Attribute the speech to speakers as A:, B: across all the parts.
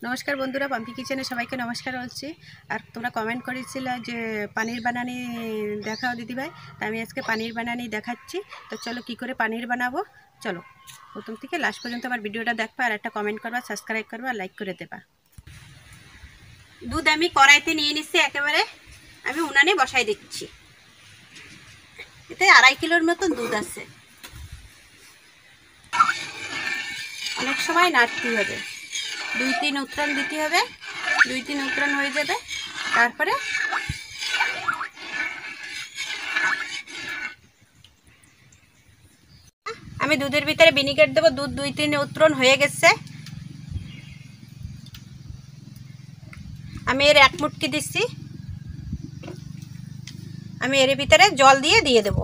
A: নমস্কার বন্ধুরা, পাম্পি কিচেনে সবাইকে নমস্কার বলছি। আর তোমরা কমেন্ট করেছিলে যে পানির বানানি দেখাও দিদিভাই, তা আমি আজকে পানির বানানি দেখাচ্ছি। তো চলো কি করে পানির বানাবো, চলো প্রথম থেকে লাস্ট পর্যন্ত আমার ভিডিওটা দেখবা, আর একটা কমেন্ট করবা, সাবস্ক্রাইব করবা, লাইক করে দেবা। দুধ আমি কড়াইতে নিয়ে নিচ্ছি, একেবারে আমি উনানে বসাই দিচ্ছি। এতে 2.5 কিলোর মতন দুধ আছে। অনেক সময় নাড়তে হবে, 2-3 উতরান দিতে হবে। 2-3 উতরান হয়ে যাবে, তারপরে আমি দুধের ভিতরে ভিনিগার দেবো। দুধ 2-3 উতরণ হয়ে গেছে। আমি এর 1 মুটকি দিচ্ছি। আমি এর ভিতরে জল দিয়ে দেব।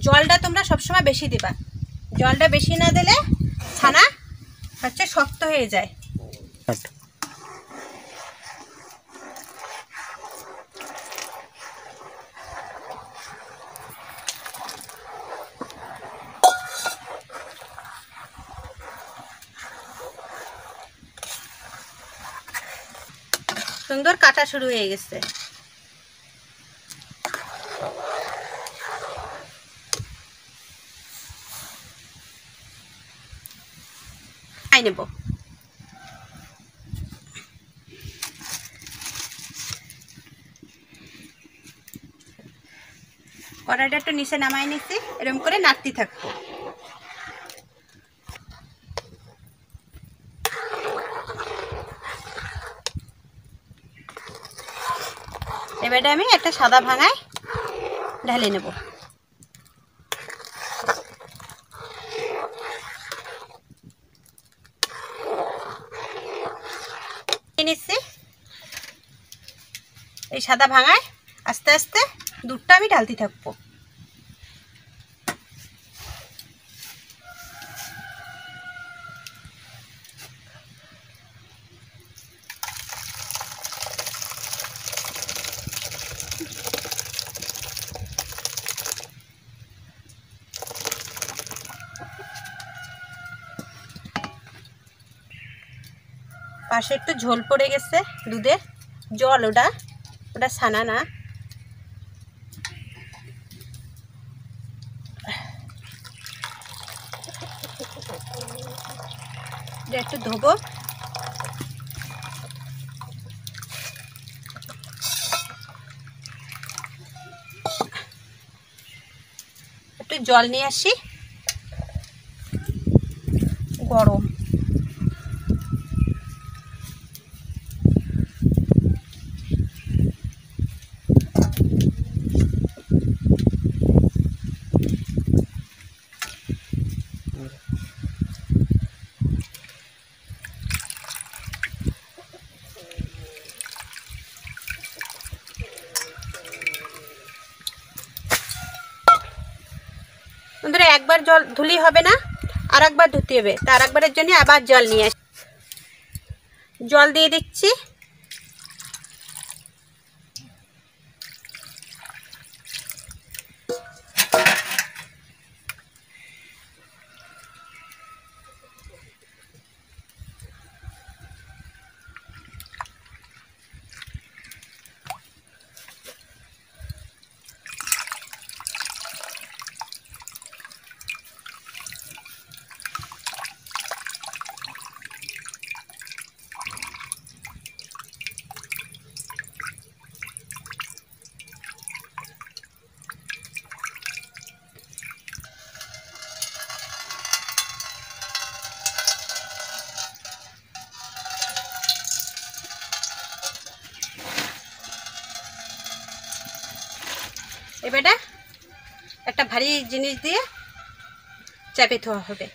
A: জলটা তোমরা সবসময় বেশি দিবা, জলটা বেশি না দিলে ছানা হচ্ছে শক্ত হয়ে যায়। সুন্দর কাটা শুরু হয়ে গেছে। খাই নেব। কড়াইটা একটু নিচে নামাই নিচ্ছি, এরকম করে নাড়তে থাকবো। এবারে আমি একটা সাদা ভাঙায় ঢালে নেব। নিচ্ছি এই সাদা ভাঙায় আস্তে আস্তে দুধটা আমি ঢালতে থাকবো। পাশে একটু ঝোল পড়ে গেছে, দুধের জল, ওটা ছানা না। একটু ধোবো। একটু জল নিয়ে আসি, গরম। বন্ধুরা, একবার জল ধুলি হবে না, আর একবার ধুতে হবে। তার একবারের জন্য আবার জল নিয়ে আসি। জল দিয়ে দিচ্ছি। এবারে একটা ভারী জিনিস দিয়ে চাপে ধোয়া হবে।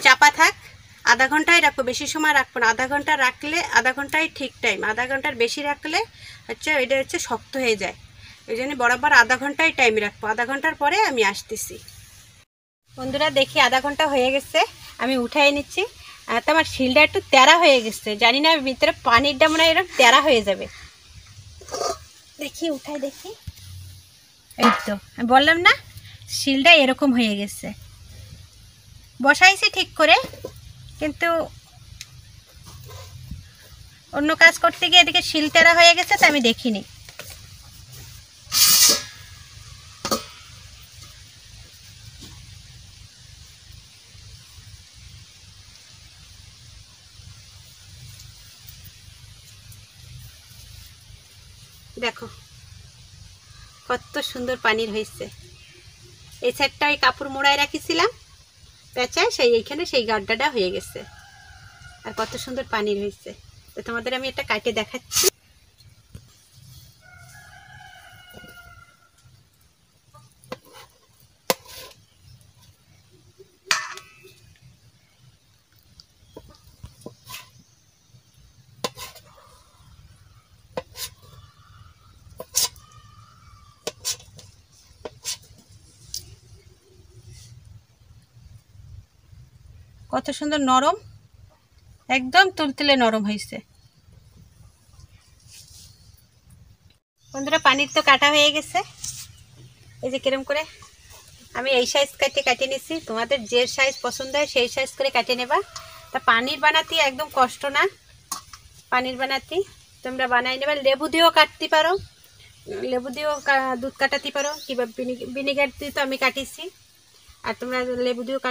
A: চাপা থাক, আধা ঘন্টায় রাখবো, বেশি সময় রাখবো না। আধা ঘন্টা রাখলে, আধা ঘন্টায় ঠিক টাইম। আধা ঘন্টার বেশি রাখলে এটা শক্ত হয়ে যায়। ওই জন্য বরাবর আধা ঘন্টায় টাইম রাখবো। আধা ঘন্টার পরে আমি আসতেছি। বন্ধুরা দেখি আধা ঘন্টা হয়ে গেছে, আমি উঠাই নিচ্ছি। তো আমার শিলটা একটু তেরা হয়ে গেছে, জানি না ভিতরে পানিরটা মনে হয় এরকম তেরা হয়ে যাবে। দেখি উঠাই দেখি, এই তো আমি বললাম না শিলটা এরকম হয়ে গেছে। বসাইছি ঠিক করে, কিন্তু অন্য কাজ করতে গিয়ে এদিকে শিল তেরা হয়ে গেছে, তা আমি দেখিনি। দেখো কত সুন্দর পানির হয়েছে। এই সাইডটা ওই কাপড় মোড়ায় রাখিছিলাম পেঁচায়, এইখানে সেই গাড্ডাটা হয়ে গেছে। আর কত সুন্দর পানির হয়েছে, তো তোমাদের আমি একটা কাটে দেখাচ্ছি। কত সুন্দর নরম, একদম তুলতুলে নরম হয়েছে। বন্ধুরা পানির তো কাটা হয়ে গেছে, এই যে কিরম করে আমি এই সাইজ কাটে নিছি। তোমাদের যে সাইজ পছন্দ হয় সেই সাইজ করে কাটে নেবা। তা পানির বানাতে একদম কষ্ট না, পানির বানাতে তোমরা বানাই নেবা। লেবু দিয়েও কাটতে পারো, লেবু দিয়েও দুধ কাটাতে পারো, কিংবা ভিনেগার দিয়ে তো আমি কাটিছি। আর তোমরা লেবু দিয়েও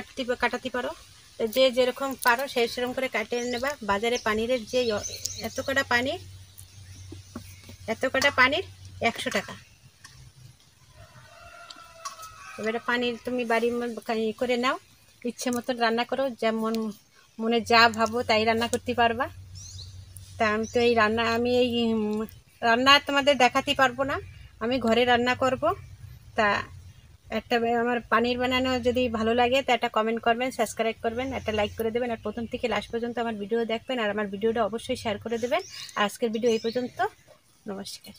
A: কাটাতে পারো। তো যে যেরকম পারো সেই সেরকম করে কাটিয়ে নেবা। বাজারে পানির যে এত কটা পানির 100 টাকা। এবারে পানির তুমি বাড়ির করে নাও, ইচ্ছে মতন রান্না করো, যেমন মনে যা ভাবো তাই রান্না করতে পারবা। তা আমি তো এই রান্না তোমাদের দেখাতে পারবো না, আমি ঘরে রান্না করব। তা আমার পানির বানানো যদি ভালো লাগে তা একটা কমেন্ট করবেন, সাবস্ক্রাইব করবেন, একটা লাইক করে দেবেন, আর প্রথম থেকে লাস্ট পর্যন্ত আমার ভিডিও দেখবেন, আর আমার ভিডিওটা অবশ্যই শেয়ার করে দেবেন। আর আজকের ভিডিও এই পর্যন্ত। নমস্কার।